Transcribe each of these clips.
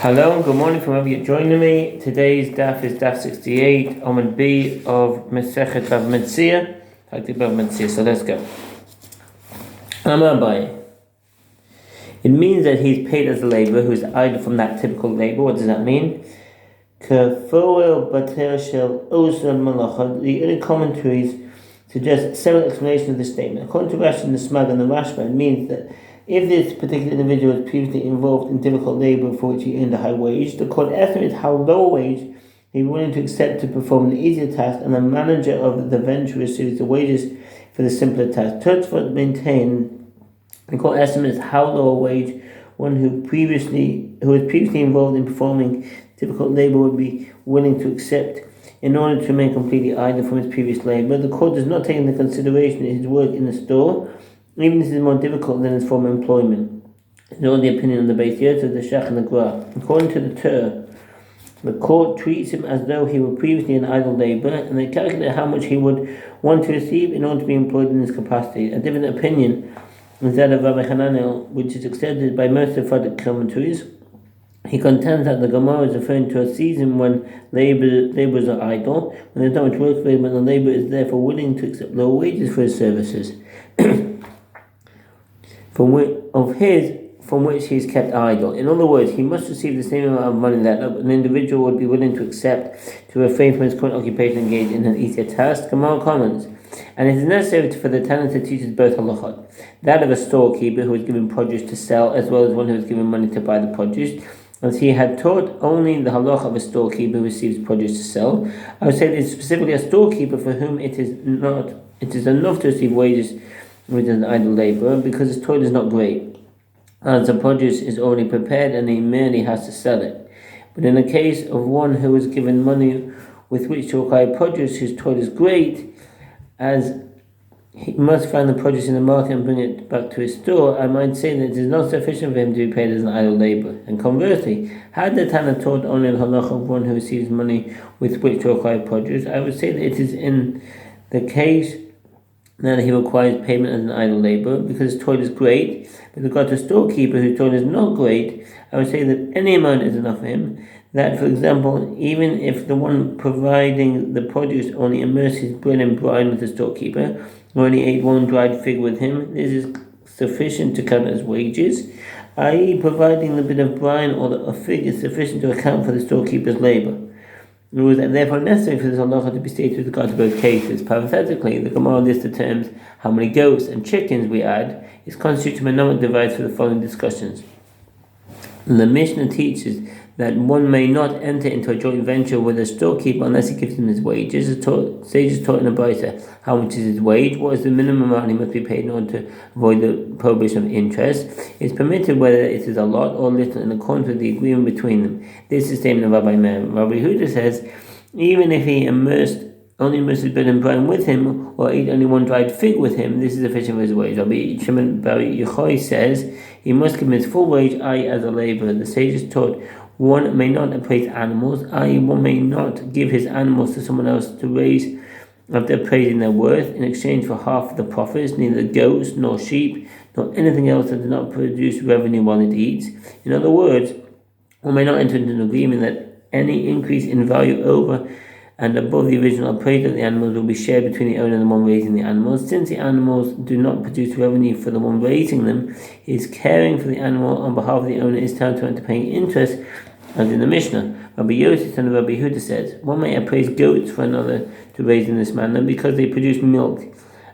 Hello and good morning from wherever you're joining me. Today's daf is daf 68, Amud B of Masechet Bava Metzia. Bava Metzia. So let's go. Amabai. It means that he's paid as a laborer who is idle from that typical labor. What does that mean? The early commentaries suggest several explanations of this statement. According to Rashi and the Smag and the Rashba, it means that if this particular individual was previously involved in difficult labor for which he earned a high wage, the court estimates how low a wage he was willing to accept to perform an easier task, and the manager of the venture receives the wages for the simpler task. Tosfot maintain the court estimates how low a wage one who was previously involved in performing difficult labor would be willing to accept in order to remain completely idle from his previous labor. The court does not take into consideration his work in the store, even if this is more difficult than his former employment. It's all the opinion of the Beis Yosef, the Shach and the Gra. According to the Torah, the court treats him as though he were previously an idle laborer, and they calculate how much he would want to receive in order to be employed in this capacity. A different opinion is that of Rabbi Hananel, which is accepted by most Sephardic commentaries. He contends that the Gemara is referring to a season when laborers are idle, when there's not much work for him, and the laborer is therefore willing to accept lower wages for his services. From which he is kept idle. In other words, he must receive the same amount of money that an individual would be willing to accept to refrain from his current occupation and engage in an easier task. Gemara comments, and it is necessary for the tenant to teach us both halachot, that of a storekeeper who is given produce to sell, as well as one who is given money to buy the produce. As he had taught only the halacha of a storekeeper who receives produce to sell, I would say that it is specifically a storekeeper for whom it is enough to receive wages with an idle laborer, because his toil is not great, as the produce is already prepared and he merely has to sell it. But in the case of one who is given money with which to acquire produce, his toil is great, as he must find the produce in the market and bring it back to his store. I might say that it is not sufficient for him to be paid as an idle laborer. And conversely, had the Tana taught only the halach of one who receives money with which to acquire produce, I would say that it is in the case that he requires payment as an idle laborer, because his toil is great. With regard to a storekeeper whose toil is not great, I would say that any amount is enough for him. That, for example, even if the one providing the produce only immersed his bread in brine with the storekeeper, or only ate one dried fig with him, this is sufficient to count as wages, i.e. providing the bit of brine or a fig is sufficient to account for the storekeeper's labor. It was therefore necessary for this halacha to be stated with regard to both cases. Parenthetically, the Gemara lists the terms how many goats and chickens we add is constituted a mnemonic device for the following discussions. The Mishnah teaches that one may not enter into a joint venture with a storekeeper unless he gives him his wages. Sages taught in the Brisa how much is his wage, what is the minimum amount he must be paid in order to avoid the prohibition of interest. It's permitted whether it is a lot or little in accordance with the agreement between them. This is the statement of Rabbi Meir. Rabbi Huda says, even if he only immersed his bread and brine with him, or ate only one dried fig with him, this is sufficient for his wage. Rabbi Shimon bar Yochai says he must give him his full wage, i.e. as a laborer. The sages taught one may not appraise animals, i.e. one may not give his animals to someone else to raise after appraising their worth in exchange for half of the profits, neither goats nor sheep nor anything else that does not produce revenue while it eats. In other words, one may not enter into an agreement that any increase in value over and above the original appraisal of the animals will be shared between the owner and the one raising the animals. Since the animals do not produce revenue for the one raising them, his caring for the animal on behalf of the owner is tantamount to paying interest, as in the Mishnah. Rabbi Yosef and Rabbi Huda says, one may appraise goats for another to raise in this manner because they produce milk,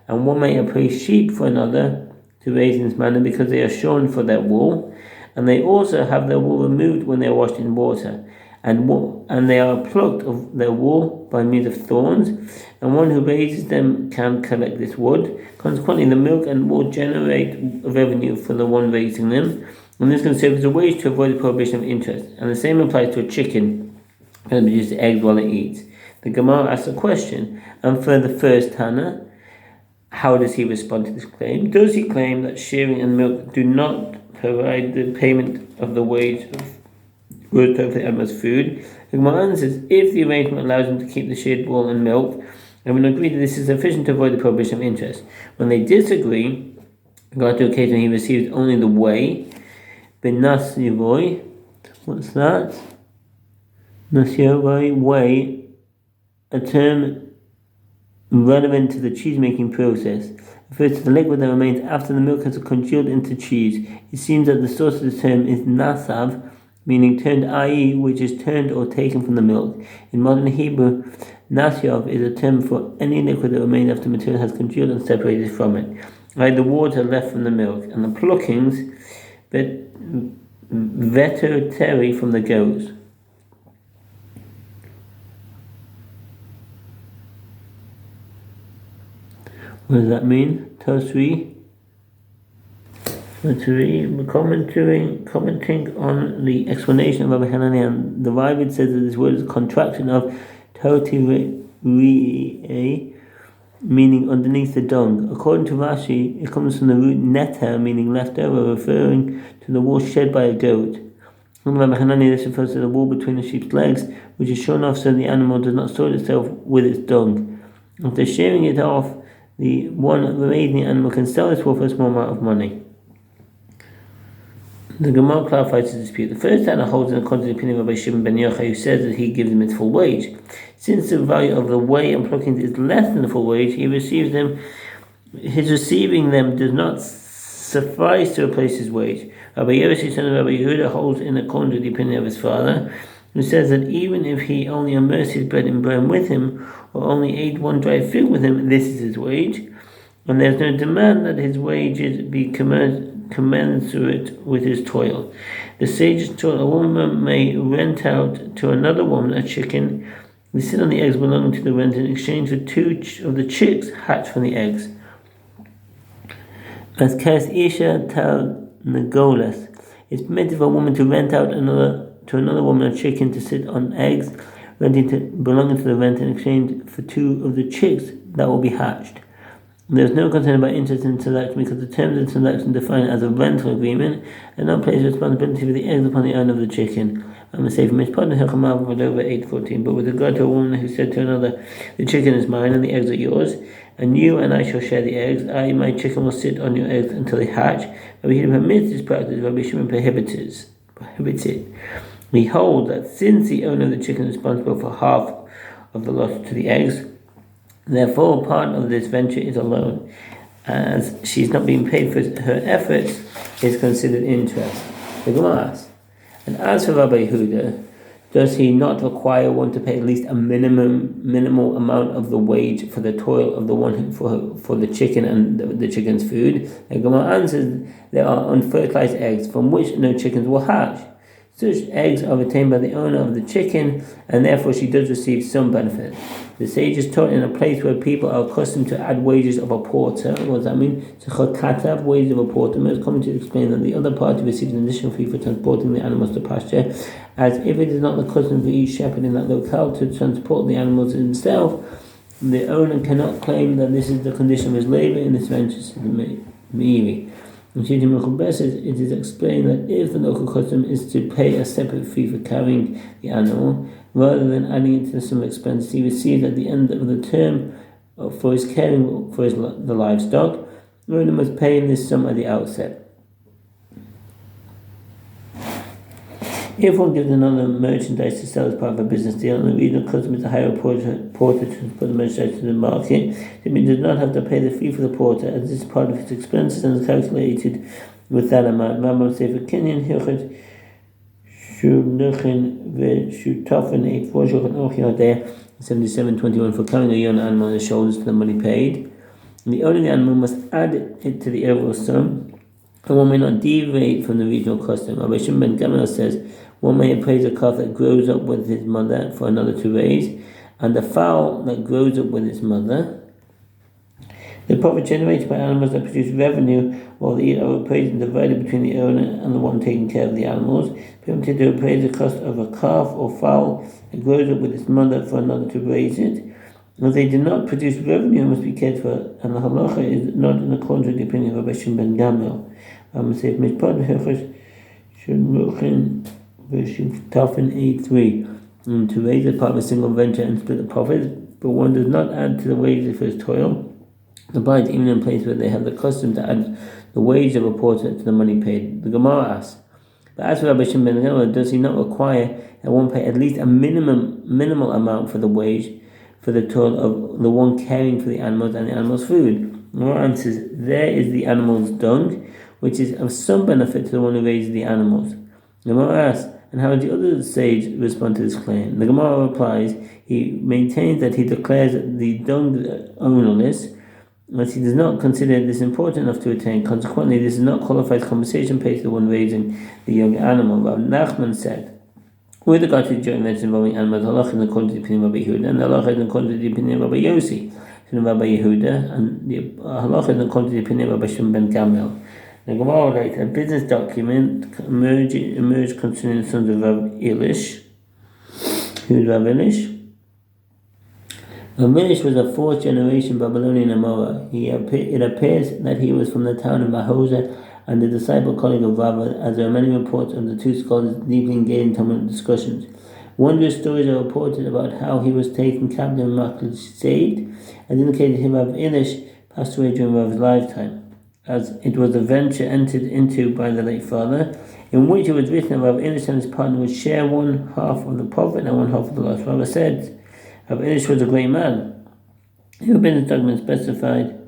and one may appraise sheep for another to raise in this manner because they are shorn for their wool, and they also have their wool removed when they are washed in water, and they are plucked of their wool by means of thorns, and one who raises them can collect this wood. Consequently, the milk and wool generate revenue for the one raising them, and this can serve as a wage to avoid the prohibition of interest. And the same applies to a chicken that produces eggs while it eats. The Gemara asks a question, and for the first Tana, how does he respond to this claim? Does he claim that shearing and milk do not provide the payment of the wage of worth of the animal's food? The Gemara answers, if the arrangement allows him to keep the sheared wool and milk, and we agree that this is sufficient to avoid the prohibition of interest. When they disagree, got to a case when he receives only the whey, benas yivoy, What's that? Nasio, way, a term relevant to the cheese-making process, refers to the liquid that remains after the milk has congealed into cheese. It seems that the source of the term is nasav, meaning turned, i.e., which is turned or taken from the milk. In modern Hebrew, nasyov is a term for any liquid that remains after material has congealed and separated from it, like the water left from the milk, and the pluckings, vetoteri, from the goats. What does that mean? Tosri, commenting on the explanation of Rabbi Hanani, the Ravid says that this word is a contraction of totiri, meaning underneath the dung. According to Rashi, it comes from the root neter, meaning left over, referring to the wool shed by a goat. Rabbi Hanani, this refers to the wool between the sheep's legs, which is shorn off so the animal does not soil itself with its dung. After shearing it off, the one raising the animal can sell this wool for a small amount of money. The Gemara clarifies the dispute. The first Tana holds in the contrary opinion of Rabbi Shimon ben Yochai, who says that he gives him its full wage. Since the value of the whey and pluckings is less than the full wage, he receives them. His receiving them does not suffice to replace his wage. Rabbi Yosi, son of Rabbi Yehuda, holds in accordance with the opinion of his father, who says that even if he only immersed his bread in bran with him, or only ate one dried fig with him, this is his wage, and there is no demand that his wages be commensurate with his toil. The sages taught a woman may rent out to another woman a chicken. They sit on the eggs belonging to the rent in exchange for two of the chicks hatched from the eggs. As Kes Isha Tal Nagolas, it's permitted for a woman to rent out to another woman a chicken to sit on eggs belonging to the rent in exchange for two of the chicks that will be hatched. There is no concern about interest in selection because the terms of selection defined as a rental agreement and not place responsibility for the eggs upon the owner of the chicken. I'm say from his partner Hechamav over 8:14. But with regard to a woman who said to another, "The chicken is mine and the eggs are yours, and you and I shall share the eggs. My chicken will sit on your eggs until they hatch." Rabbi Yehuda permits this practice. Rabbi Shimon prohibits it. We hold that since the owner of the chicken is responsible for half of the loss to the eggs, therefore part of this venture is a loan, as she is not being paid for her efforts, is considered interest. The Gemara asks, and as for Rabbi Yehuda, does he not require one to pay at least a minimal amount of the wage for the toil of the one for the chicken and the chicken's food? The Gemara answers, there are unfertilized eggs from which no chickens will hatch. Such eggs are retained by the owner of the chicken, and therefore she does receive some benefit. The sages taught in a place where people are accustomed to add wages of a porter. What does that mean? Katav, wages of a porter. Most commonly to explain that the other party receives an additional fee for transporting the animals to pasture, as if it is not the custom for each shepherd in that locale to transport the animals himself, the owner cannot claim that this is the condition of his labor in this venture, says the Meiri. In Shittim Mechubes, it is explained that if the local custom is to pay a separate fee for carrying the animal, rather than adding it to the sum of expense he receives at the end of the term for his caring for the livestock, the owner must pay him this sum at the outset. If one gives another merchandise to sell as part of a business deal, and the regional custom is to hire a porter to transport the merchandise to the market, the man does not have to pay the fee for the porter, as this is part of his expenses and is calculated with that amount. Rambam says for Kenyan Hilchot Shulchan V'Shutafin 8:4 Shulchan Aruch Yodeh 77:21 for carrying a young animal on his shoulders to the money paid. And the owner of the animal must add it to the overall sum, and one may not deviate from the regional custom. Rabbi Shimon ben Gamliel says one may appraise a calf that grows up with his mother for another to raise, and a fowl that grows up with its mother. The profit generated by animals that produce revenue while they eat are appraised and divided between the owner and the one taking care of the animals. Permitted to appraise the cost of a calf or fowl that grows up with its mother for another to raise it. If they do not produce revenue, it must be cared for, and the halacha is not in accordance with the opinion of Rabbi Shimon ben Gamliel. Say Mishpat Hechos Shulchan V'Shutafin 8:3 to raise a part of a single venture and split the profits, but one does not add to the wages for his toil. Applies even in a place where they have the custom to add the wage of a porter to the money paid. The Gemara asks, But as for Rabbi Shimon ben Gamliel, does he not require that one pay at least a minimal amount for the wage for the toil of the one caring for the animals and the animals' food? More answers, there is the animal's dung, which is of some benefit to the one who raises the animals. The Gemara asks, and how did the other sage respond to this claim? The Gemara replies, he maintains that he declares the dung ownerless, as he does not consider this important enough to attain. Consequently, this is not qualified compensation paid to the one raising the young animal. Rav Nachman said, with regard to the joint venture involving animals, halacha is according to the opinion of Rabbi Yehuda, and the halacha is according to the opinion of Rabbi Yossi, Rabbi Yehuda, and the halacha is according to the opinion of Rabbi Shimon ben Gamliel. The Gemara writes, a business document emerged concerning the sons of Rav Elish. Who is Rav Elish? Rav Elish was a fourth generation Babylonian Amora. It appears that he was from the town of Mahosa and the disciple colleague of Rava, as there are many reports of the two scholars deeply engaged in Talmudic discussions. Wondrous stories are reported about how he was taken captive and miraculously saved, as indicated him Rav Elish passed away during Rav's lifetime, as it was a venture entered into by the late father, in which it was written that Rav Elish and his partner would share one half of the profit and one half of the loss. Rava said, Rav Elish was a great man. Here business document specified.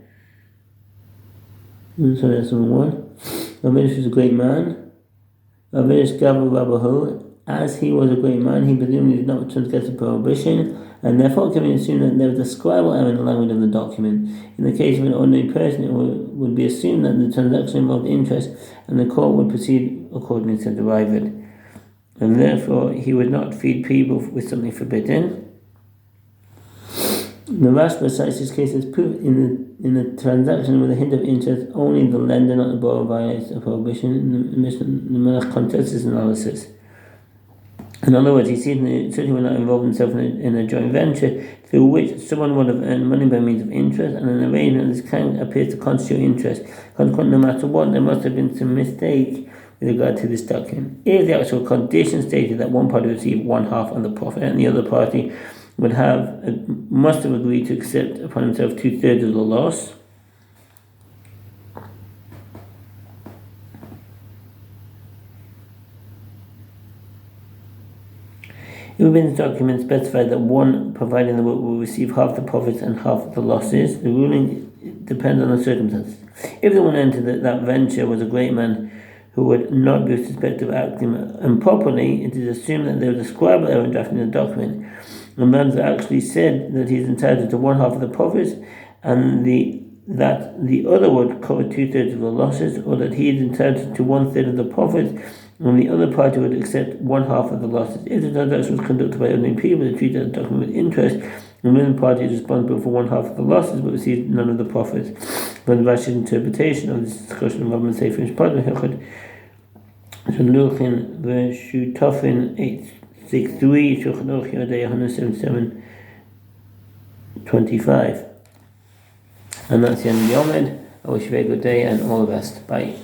Sorry, that's number one. Rav Elish was a great man. Rav Elish gathered Rabbahu. As he was a great man, he presumably did not transgress the prohibition, and therefore can be assumed that there was a scribal error in the language of the document. In the case of an ordinary person, it would be assumed that the transaction involved interest, and the court would proceed accordingly to derive it. And therefore, he would not feed people with something forbidden. The Rashba cites this case as proof in the transaction with a hint of interest. Only the lender, not the borrower, violates the prohibition. The Melech contests this analysis. In other words, he certainly would not involve himself in a joint venture through which someone would have earned money by means of interest, and an arrangement of this kind appears to constitute interest. Consequently, no matter what, there must have been some mistake with regard to this document. If the actual condition stated that one party would receive one half of the profit and the other party must have agreed to accept upon himself 2/3 of the loss, it would be in the document specified that one providing the work will receive half the profits and half the losses. The ruling depends on the circumstances. If the one entered that venture was a great man who would not be suspected of acting improperly, it is assumed that there was a scribal error in drafting the document. The man actually said that he is entitled to one half of the profits, and that the other would cover 2/3 of the losses, or that he is entitled to 1/3 of the profits, and the other party would accept one half of the losses. If the transaction was conducted by ordinary people, they treated the document with interest, and one party is responsible for one half of the losses, but receives none of the profits. From the Rashi's interpretation of this discussion of Bava Metzia Daf, part of Hechad Shulchan V'Shutafin 863, Shulchan Aruch Yodei 177-25. And that's the end of the Omed. I wish you a very good day and all the best. Bye.